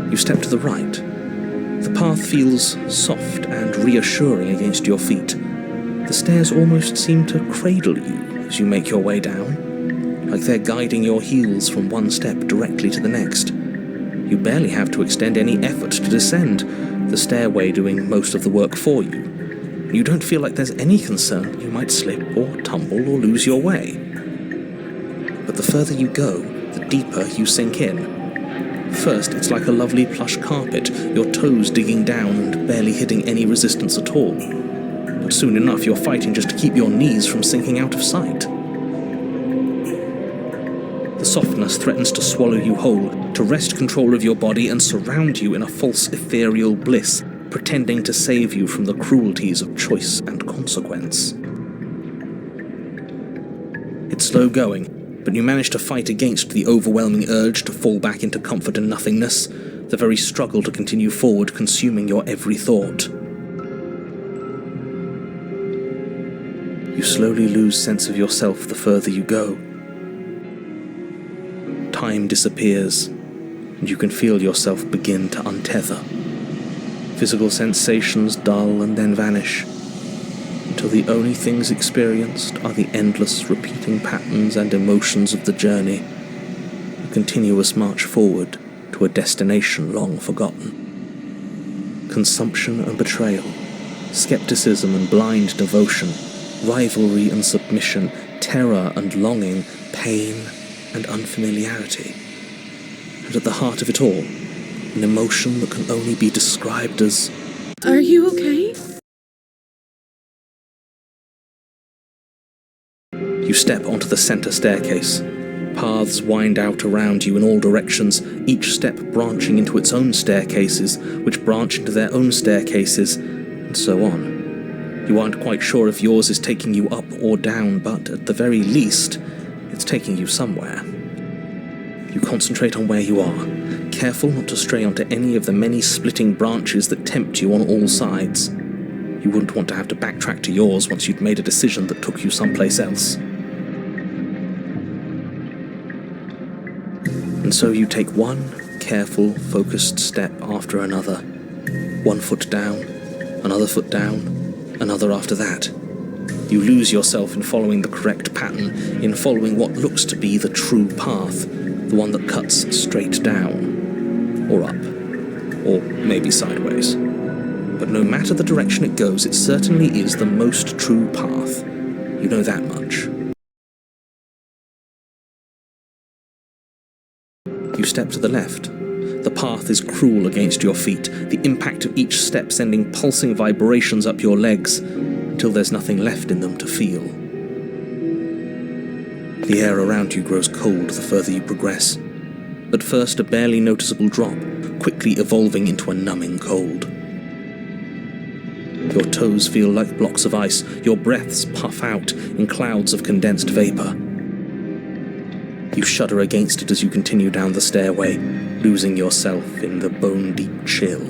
You step to the right. The path feels soft and reassuring against your feet. The stairs almost seem to cradle you as you make your way down, like they're guiding your heels from one step directly to the next. You barely have to extend any effort to descend, the stairway doing most of the work for you. You don't feel like there's any concern you might slip or tumble or lose your way. But the further you go, the deeper you sink in. First, it's like a lovely plush carpet, your toes digging down and barely hitting any resistance at all. But soon enough, you're fighting just to keep your knees from sinking out of sight. The softness threatens to swallow you whole, to wrest control of your body and surround you in a false ethereal bliss, pretending to save you from the cruelties of choice and consequence. It's slow going, but you manage to fight against the overwhelming urge to fall back into comfort and nothingness, the very struggle to continue forward consuming your every thought. You slowly lose sense of yourself the further you go. Time disappears, and you can feel yourself begin to untether. Physical sensations dull and then vanish, until the only things experienced are the endless repeating patterns and emotions of the journey, a continuous march forward to a destination long forgotten. Consumption and betrayal, skepticism and blind devotion, rivalry and submission, terror and longing, pain and unfamiliarity. And at the heart of it all, an emotion that can only be described as... Are you okay? You step onto the center staircase. Paths wind out around you in all directions, each step branching into its own staircases, which branch into their own staircases, and so on. You aren't quite sure if yours is taking you up or down, but at the very least, it's taking you somewhere. You concentrate on where you are, careful not to stray onto any of the many splitting branches that tempt you on all sides. You wouldn't want to have to backtrack to yours once you'd made a decision that took you someplace else. And so you take one careful, focused step after another. One foot down, another foot down, another after that. You lose yourself in following the correct pattern, in following what looks to be the true path, the one that cuts straight down, or up, or maybe sideways. But no matter the direction it goes, it certainly is the most true path. You know that much. You step to the left. The path is cruel against your feet, the impact of each step sending pulsing vibrations up your legs, until there's nothing left in them to feel. The air around you grows cold the further you progress. At first a barely noticeable drop, quickly evolving into a numbing cold. Your toes feel like blocks of ice, your breaths puff out in clouds of condensed vapor. You shudder against it as you continue down the stairway, losing yourself in the bone-deep chill.